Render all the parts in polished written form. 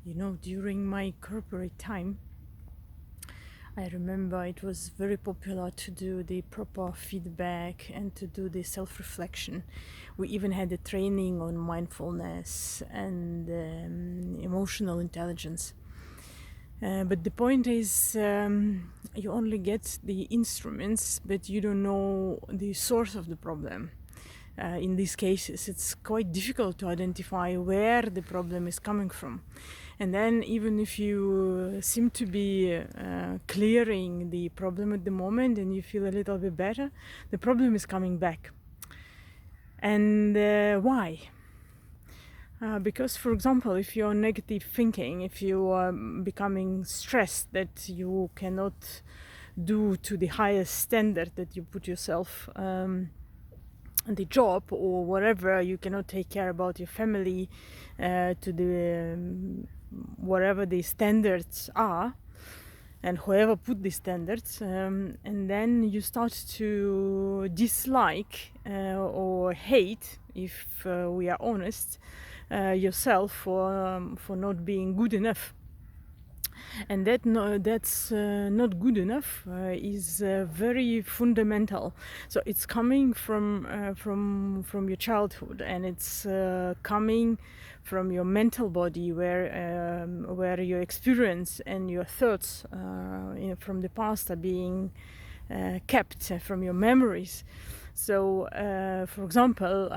During my corporate time, I remember it was very popular to do the proper feedback and to do the self-reflection. We even had a training on mindfulness and emotional intelligence. But the point is, you only get the instruments, but you don't know the source of the problem. In these cases, it's quite difficult to identify where the problem is coming from. And then even if you seem to be clearing the problem at the moment and you feel a little bit better, the problem is coming back. And why? Because, for example, if you're negative thinking, if you are becoming stressed that you cannot do to the highest standard that you put yourself the job or whatever, you cannot take care about your family to the whatever the standards are and whoever put these standards, and then you start to dislike or hate, if we are honest, yourself for not being good enough. And that's not good enough is very fundamental. So it's coming from your childhood, and it's coming from your mental body, where your experience and your thoughts from the past are being kept from your memories. So, for example,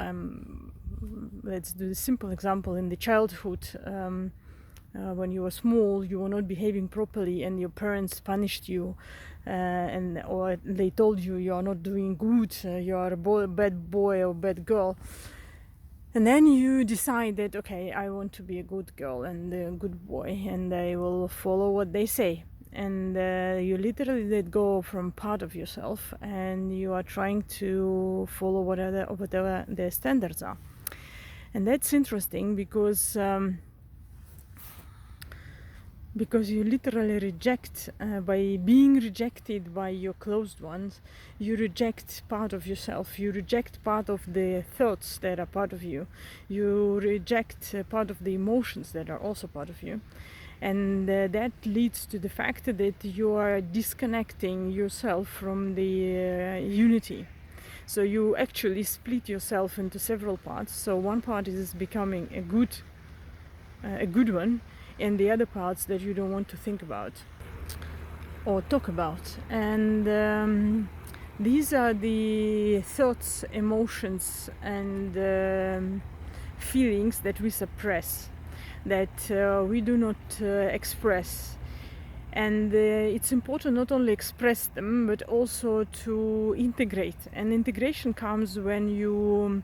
let's do a simple example. In the childhood, when you were small, you were not behaving properly, and your parents punished you, or they told you you are not doing good, you are a bad boy or bad girl. And then you decide that, okay, I want to be a good girl and a good boy, and I will follow what they say. And you literally let go from part of yourself, and you are trying to follow whatever their standards are. And that's interesting because you literally reject, by being rejected by your closed ones, you reject part of yourself, you reject part of the thoughts that are part of you, you reject part of the emotions that are also part of you, and that leads to the fact that you are disconnecting yourself from the unity. So you actually split yourself into several parts. So one part is becoming a good one, and the other parts that you don't want to think about or talk about. And these are the thoughts, emotions, and feelings that we suppress, that we do not express. And it's important not only express them, but also to integrate. And integration comes when you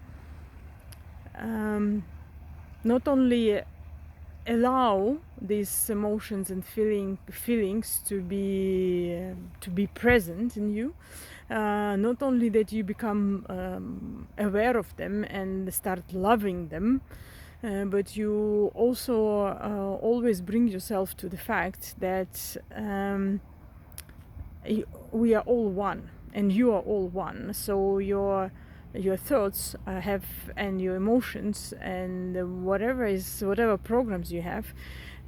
not only allow these emotions and feelings to be present in you, not only that you become aware of them and start loving them, but you also always bring yourself to the fact that we are all one, and you are all one. So your thoughts have, and your emotions, and whatever programs you have,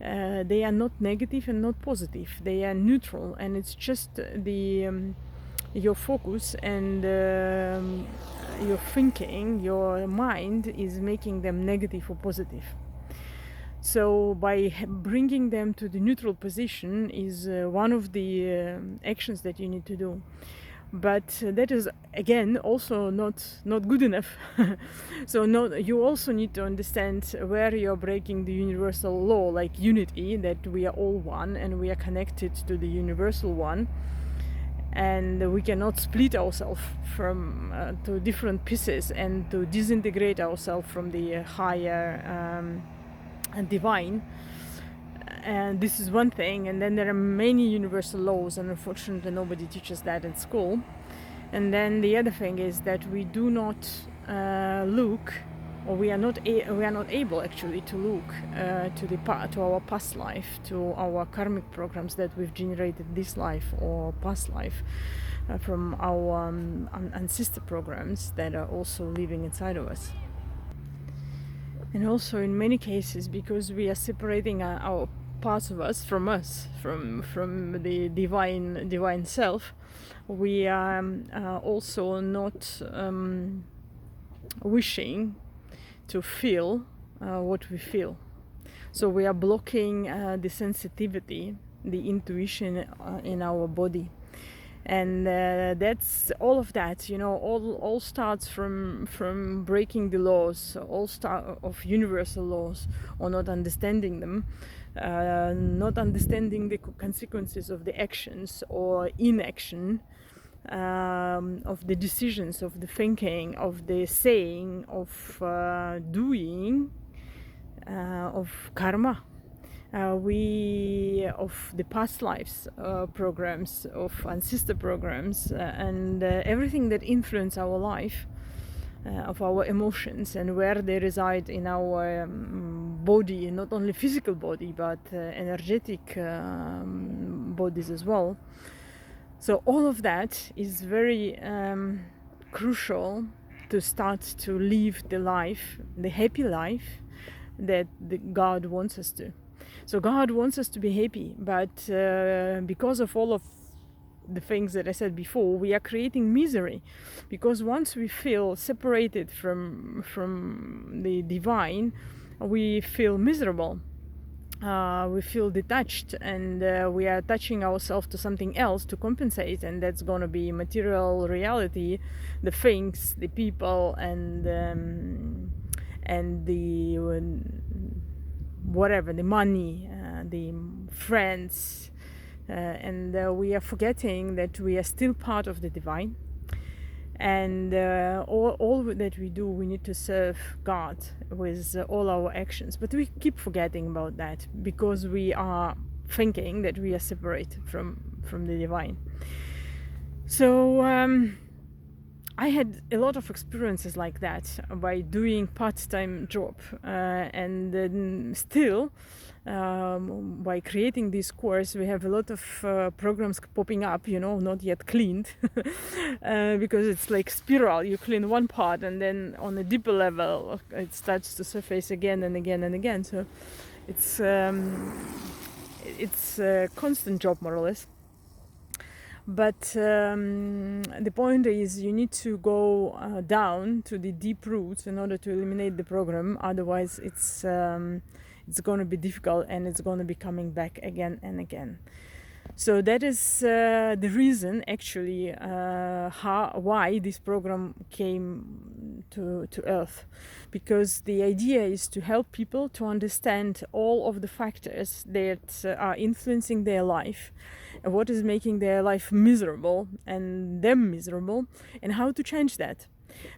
they are not negative and not positive. They are neutral, and it's just your focus and your thinking, your mind is making them negative or positive. So by bringing them to the neutral position is one of the actions that you need to do. But that is, again, also not good enough. So you also need to understand where you're breaking the universal law, like unity, that we are all one and we are connected to the universal one, and we cannot split ourselves from to different pieces and to disintegrate ourselves from the higher divine. And this is one thing, and then there are many universal laws, and unfortunately nobody teaches that in school. And then the other thing is that we do not look, or we are not able actually to look to our past life, to our karmic programs that we've generated this life or past life from our ancestor programs that are also living inside of us. And also in many cases, because we are separating our parts of us from the divine self, we are also not wishing to feel what we feel. So we are blocking the sensitivity, the intuition in our body. And that's all of that, all starts from breaking the laws, all start of universal laws, or not understanding them, not understanding the consequences of the actions or inaction, of the decisions, of the thinking, of the saying, of doing, of karma. We of the past lives programs, of ancestor programs, and everything that influence our life, of our emotions, and where they reside in our body, not only physical body but energetic bodies as well. So all of that is very crucial to start to live the life, the happy life that God wants us to. So God wants us to be happy, but because of all of the things that I said before, we are creating misery, because once we feel separated from the divine, we feel miserable. We feel detached, and we are attaching ourselves to something else to compensate, and that's going to be material reality, the things, the people, and the whatever, the money, the friends, and we are forgetting that we are still part of the divine. And all that we do, we need to serve God with all our actions. But we keep forgetting about that because we are thinking that we are separate from the divine. So I had a lot of experiences like that by doing part-time job, and then still by creating this course, we have a lot of programs popping up, not yet cleaned, because it's like spiral. You clean one part, and then on a deeper level, it starts to surface again and again and again. So it's a constant job, more or less. But the point is, you need to go down to the deep roots in order to eliminate the program. Otherwise, it's going to be difficult, and it's going to be coming back again and again. So that is the reason, actually, why this program came to Earth. Because the idea is to help people to understand all of the factors that are influencing their life, and what is making their life miserable and them miserable, and how to change that.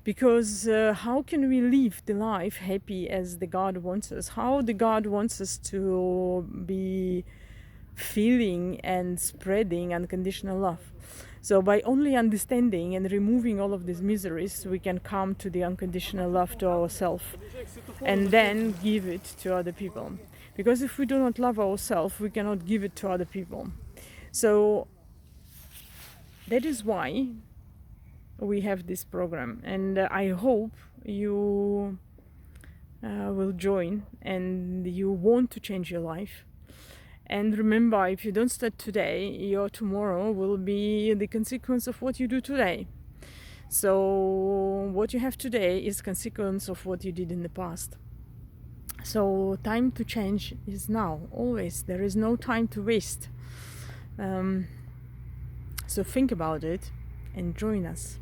Because how can we live the life happy as the God wants us? How the God wants us to be feeling and spreading unconditional love. So by only understanding and removing all of these miseries, we can come to the unconditional love to ourselves, and then give it to other people. Because if we do not love ourselves, we cannot give it to other people. So that is why we have this program, and I hope you will join, and you want to change your life. And remember, if you don't start today, your tomorrow will be the consequence of what you do today. So what you have today is consequence of what you did in the past. So time to change is now, always. There is no time to waste. So think about it and join us.